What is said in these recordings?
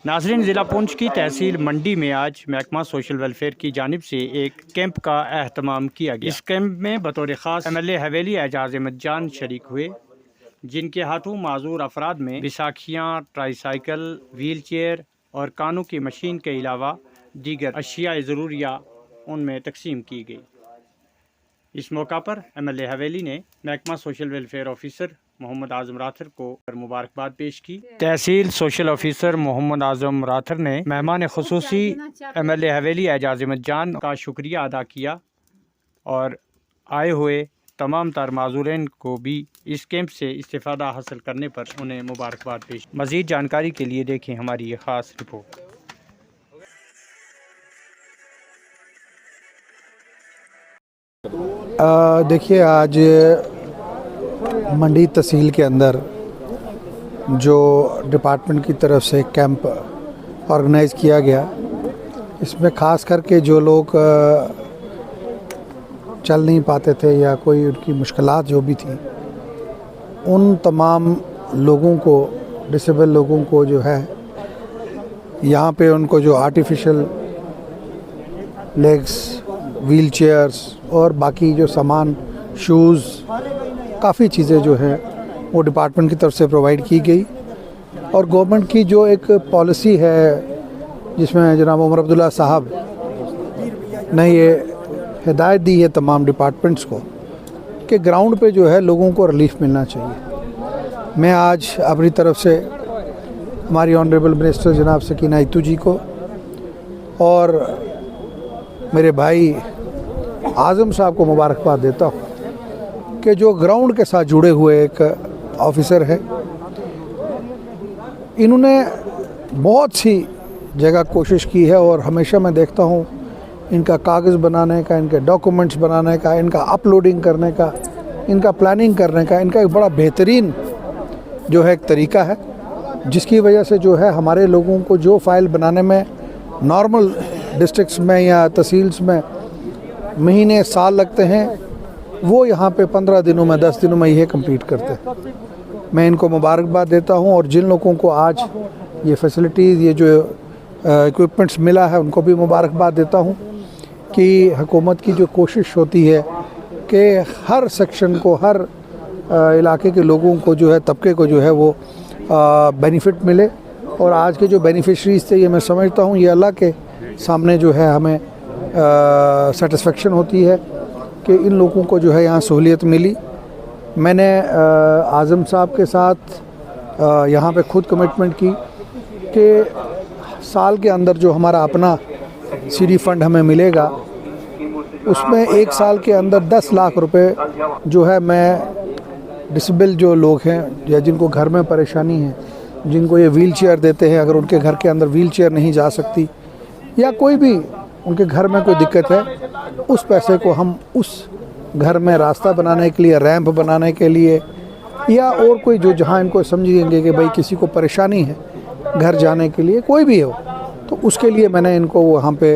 नाज़रीन, ज़िला पुंछ की तहसील मंडी में आज महकमा सोशल वेलफेयर की जानिब से एक कैंप का एहतमाम किया गया। इस कैंप में बतौर ख़ास MLA हवेली एजाज अहमद जान शरीक हुए, जिनके हाथों माजूर अफराद में बैसाखियाँ, ट्राईसाइकिल, व्हील चेयर और कानों की मशीन के अलावा दीगर अशिया ज़रूरिया उनमें तकसीम की गई। इस मौका पर MLA हवेली ने महकमा सोशल वेलफेयर ऑफिसर मोहम्मद आज़म राथर को मुबारकबाद पेश की। तहसील सोशल ऑफिसर मोहम्मद आज़म राथर ने मेहमान खुसूसी MLA हवेली एजाज अहमद जान का शुक्रिया अदा किया और आए हुए तमाम तार माजूरीन को भी इस कैंप से इस्तेफ़ादा हासिल करने पर उन्हें मुबारकबाद पेश की। मज़ीद जानकारी के लिए देखें हमारी ये ख़ास रिपोर्ट। देखिए, आज मंडी तहसील के अंदर जो डिपार्टमेंट की तरफ से कैंप ऑर्गेनाइज़ किया गया, इसमें ख़ास करके जो लोग चल नहीं पाते थे या कोई उनकी मुश्किलात जो भी थी, उन तमाम लोगों को, डिसेबल लोगों को जो है यहाँ पे उनको जो आर्टिफिशियल लेग्स, व्हील चेयर्स और बाकी जो सामान, शूज़, काफ़ी चीज़ें जो हैं वो डिपार्टमेंट की तरफ से प्रोवाइड की गई। और गवर्नमेंट की जो एक पॉलिसी है, जिसमें जनाब उमर अब्दुल्ला साहब ने ये हिदायत दी है तमाम डिपार्टमेंट्स को कि ग्राउंड पे जो है लोगों को रिलीफ मिलना चाहिए। मैं आज अपनी तरफ से हमारी ऑनरेबल मिनिस्टर जनाब सकीना इत्तू जी को और मेरे भाई आज़म साहब को मुबारकबाद देता हूँ कि जो ग्राउंड के साथ जुड़े हुए एक ऑफिसर है। इन्होंने बहुत सी जगह कोशिश की है और हमेशा मैं देखता हूँ इनका कागज़ बनाने का, इनके डॉक्यूमेंट्स बनाने का, इनका अपलोडिंग करने का, इनका प्लानिंग करने का, इनका एक बड़ा बेहतरीन जो है एक तरीका है, जिसकी वजह से जो है हमारे लोगों को जो फ़ाइल बनाने में नॉर्मल डिस्ट्रिक्ट्स में या तहसील्स में महीने, साल लगते हैं, वो यहाँ पे 15 दिनों में, 10 दिनों में ये कंप्लीट करते हैं। मैं इनको मुबारकबाद देता हूँ और जिन लोगों को आज ये फैसिलिटीज़, ये जो इक्विपमेंट्स मिला है, उनको भी मुबारकबाद देता हूँ कि हुकूमत की जो कोशिश होती है कि हर सेक्शन को, हर इलाके के लोगों को जो है, तबके को जो है वो बेनिफिट मिले। और आज के जो बेनिफिशरीज़ थे, ये मैं समझता हूँ ये अल्लाह के सामने जो है हमें सेटिस्फेक्शन होती है कि इन लोगों को जो है यहाँ सहूलियत मिली। मैंने आज़म साहब के साथ यहाँ पे खुद कमिटमेंट की कि साल के अंदर जो हमारा अपना सीडी फंड हमें मिलेगा, उसमें एक साल के अंदर 10 लाख रुपए जो है मैं डिसेबल जो लोग हैं या जिनको घर में परेशानी है, जिनको ये व्हील चेयर देते हैं, अगर उनके घर के अंदर व्हील चेयर नहीं जा सकती या कोई भी उनके घर में कोई दिक्कत है, उस पैसे को हम उस घर में रास्ता बनाने के लिए, रैंप बनाने के लिए या और कोई जो जहाँ इनको समझेंगे कि भाई किसी को परेशानी है घर जाने के लिए, कोई भी हो, तो उसके लिए मैंने इनको वहाँ पे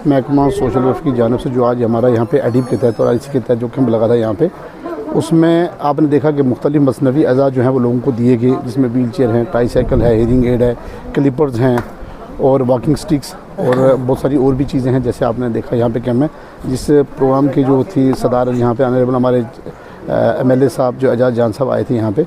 महकमा सोशल वेलफेयर की जानिब से जो आज हमारा यहाँ पे एडिब के तहत और IC के तहत जो कैंप लगा था यहाँ पे, उसमें आपने देखा कि मुख्तलिफ मसनवी अज़ा जो हैं वो लोगों को दिए गए, जिसमें व्हील चेयर हैं, ट्राईसाइकिल है, हेयरिंग एड है, क्लिपर्स हैं और वॉकिंग स्टिक्स और बहुत सारी और भी चीज़ें हैं। जैसे आपने देखा यहाँ पे कैंप में जिस प्रोग्राम की जो थी सदारत यहाँ पे ऑनरेबल हमारे MLA साहब जो एजाज जान साहब आए थे यहाँ पे,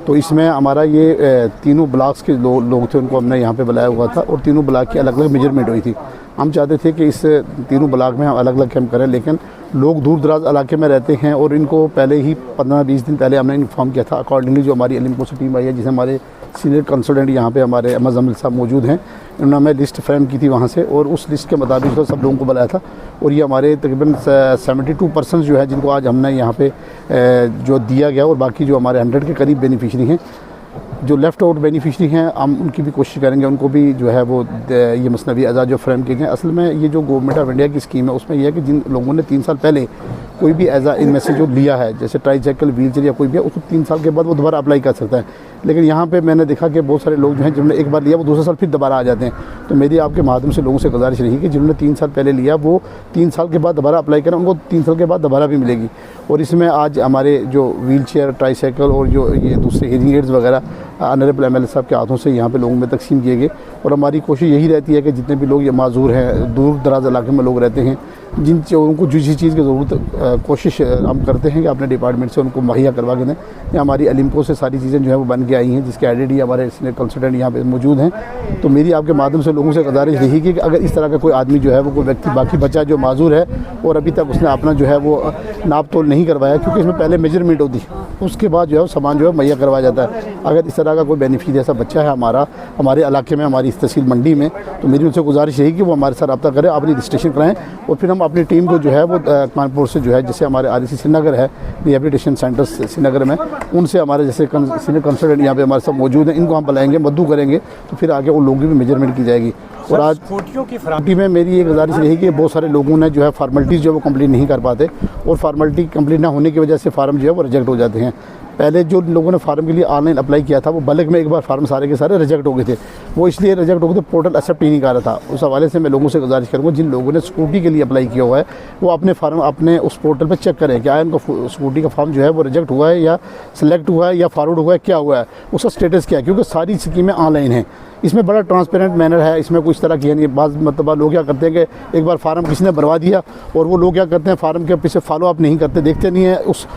तो इसमें हमारा ये तीनों ब्लॉक्स के लोग थे, उनको हमने यहाँ पे बुलाया हुआ था और तीनों ब्लॉक की अलग अलग मेजरमेंट हुई थी। हम चाहते थे कि इस तीनों ब्लॉक में हम अलग अलग कैंप करें, लेकिन लोग दूर दराज इलाके में रहते हैं और इनको पहले ही 15-20 दिन पहले हमने इन्फॉर्म किया था। अकॉर्डिंगली जो हमारी एलिम से टीम आई है, जिसे हमारे सीनियर कंसल्टेंट यहाँ पे हमारे अहमद जमील साहब मौजूद हैं, इन्होंने हमें लिस्ट फ्रेम की थी वहाँ से और उस लिस्ट के मुताबिक तो सब लोगों को बुलाया था। और ये हमारे तकरीबन 72% जो है जिनको आज हमने यहाँ पे जो दिया गया, और बाकी जो हमारे 100 के करीब बेनिफिशरी हैं, जो लेफ़्ट आउट बेनिफिशरी हैं, हम उनकी भी कोशिश करेंगे उनको भी जो है वो ये मसनवी अज़ा जो फ्रेम किए जाएँ। असल में ये जो गवर्नमेंट ऑफ इंडिया की स्कीम है, उसमें यह है कि जिन लोगों ने 3 साल पहले कोई भी एज़ा इनमें से जो लिया है, जैसे ट्राईसाइकिल, व्हील चेयर या कोई भी है, उसको 3 साल के बाद वो दोबारा अप्लाई कर सकता है। लेकिन यहाँ पे मैंने देखा कि बहुत सारे लोग जो हैं जिन्होंने एक बार लिया वो दूसरे साल फिर दोबारा आ जाते हैं। तो मेरी आपके माध्यम से लोगों से गुजारिश रही कि जिन्होंने 3 साल पहले लिया वो 3 साल के बाद दोबारा अप्लाई करें, उनको 3 साल के बाद दोबारा भी मिलेगी। और इसमें आज हमारे जो व्हील चेयर, ट्राईसाइकिल और जो ये दूसरे हियरिंग एड्स वगैरह ऑनरेबल MLA साहब के हाथों से यहाँ पे लोगों में तकसीम किए गए। और हमारी कोशिश यही रहती है कि जितने भी लोग ये माजूर हैं, दूर दराज इलाके में लोग रहते हैं, जिन चीज़ों को जिस चीज़ की ज़रूरत कोशिश हम करते हैं कि अपने डिपार्टमेंट से उनको मुहैया करवा के दें। या हमारी अलिम्को से सारी चीज़ें जो है वो बन के आई हैं, जिसके एडिडी हमारे सीनियर कंसल्टेंट यहाँ पे मौजूद हैं। तो मेरी आपके माध्यम से लोगों से गुजारिश रही कि अगर इस तरह का कोई आदमी जो है वो कोई व्यक्ति बाकी बच्चा जो माजूर है और अभी तक उसने अपना जो है वो नाप तोल नहीं करवाया, क्योंकि इसमें पहले मेजरमेंट होती है, उसके बाद जो है वो सामान जो है मुहैया करवाया जाता है। अगर इस तरह का कोई बेनिफिट ऐसा बच्चा है हमारे इलाके में, हमारी इस तहसील मंडी में, तो मेरी उनसे गुजारिश रही कि वो हमारे साथ रब्ता करें, अपनी रजिस्ट्रेशन कराएँ और फिर हम अपनी टीम को जो है वो कानपुर से जो है, जैसे हमारे REC श्रीनगर है, रिहेबिलिटेशन सेंटर श्रीनगर में, उनसे हमारे जैसे सीनियर कंसल्टेंट यहाँ पे हमारे साथ मौजूद हैं, इनको हम बुलाएंगे, मद्दू करेंगे, तो फिर आगे उन लोगों की भी मेजरमेंट की जाएगी। और आज स्कूटियों की फरामती में मेरी ये गुजारिश रही कि बहुत सारे लोगों ने जो है फार्मेलिटीज़ जो है वो कंप्लीट नहीं कर पाते, और फार्मेलिटी कंप्लीट ना होने की वजह से फार्म जो है वो रिजेक्ट हो जाते हैं। पहले जो लोगों ने फार्म के लिए ऑनलाइन अप्लाई किया था वो बल्क में एक बार फार्म सारे के सारे रिजेक्ट हो गए थे। वो इसलिए रिजेक्ट हो गए थे, पोर्टल एक्सेप्ट ही नहीं कर रहा था। उस हवाले से मैं लोगों से गुजारिश करूँगा जिन लोगों ने स्कूटी के लिए अप्लाई किया हुआ है वो अपने फार्म अपने उस पोर्टल पर चेक करें, क्या इनको स्कूटी का फॉर्म जो है वो रिजेक्ट हुआ है या सिलेक्ट हुआ है या फॉरवर्ड हुआ है, क्या हुआ है, उसका स्टेटस क्या है, क्योंकि सारी स्कीमें ऑनलाइन हैं। इसमें बड़ा ट्रांसपेरेंट मैनर है, इसमें कुछ तरह की है नहीं। बाज़ मतलब लोग क्या करते हैं कि एक बार फार्म किसी ने भरवा दिया और वो लोग क्या करते हैं फार्म के पीछे फॉलो अप नहीं करते, देखते नहीं है। उस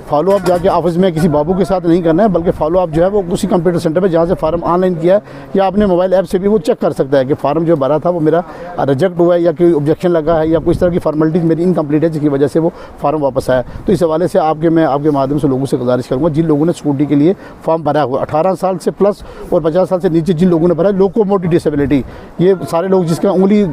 फॉलो अप जाके ऑफिस में किसी बाबू के साथ नहीं करना है, बल्कि फॉलो अप जो है वो उसी कंप्यूटर सेंटर पे जहाँ से फार्म ऑनलाइन किया है या अपने मोबाइल ऐप से भी वो चेक कर सकता है कि फार्म जो भरा था वो मेरा रिजेक्ट हुआ है या कोई ऑब्जेक्शन लगा है या कुछ तरह की फॉर्मेलिटीज़ मेरी इनकम्प्लीट है जिसकी वजह से वो फार्म वापस आया। तो इस हवाले से मैं आपके माध्यम से लोगों से गुजारिश करूँगा जिन लोगों ने स्कूटी के लिए फॉर्म भरा हुआ 18 साल से प्लस और 50 साल से नीचे जिन लोगों ने भरा है, लोकोमोटिव डिसेबिलिटी, ये सारे लोग जिसका उंगली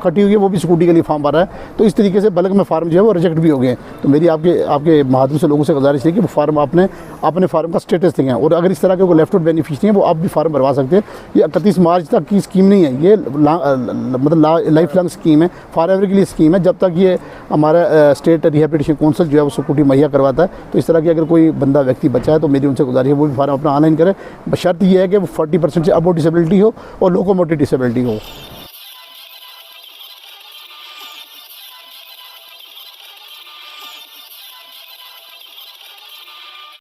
कटी हुई है वो भी स्कूटी के लिए फॉर्म भरा है। तो इस तरीके से बल्क में फार्म जो है वो रिजेक्ट भी हो गए। तो मेरी आपके माध्यम से लोगों से गुजारिश है कि वो फार्म अपने फार्म का स्टेटस देंगे, और अगर इस तरह के कोई लेफ्ट आउट बेनिफिशियरी हैं वो आप भी फार्म भरवा सकते हैं। ये 31 मार्च तक की स्कीम नहीं है, ये मतलब लाइफ लॉन्ग स्कीम है, फॉर एवर के लिए स्कीम है, जब तक ये हमारा स्टेट रिहेबिलिटेशन काउंसिल जो है वो स्कूटी मुहैया करवाता है। तो इस तरह की अगर कोई बंदा व्यक्ति बचा है तो मेरी उनसे गुजारिश है वो भी फार्म अपना ऑनलाइन करें। शर्त ये है कि वो 40% से अबव डिसेबिलिटी हो और लोकोमोटिव डिसेबिलिटी हो।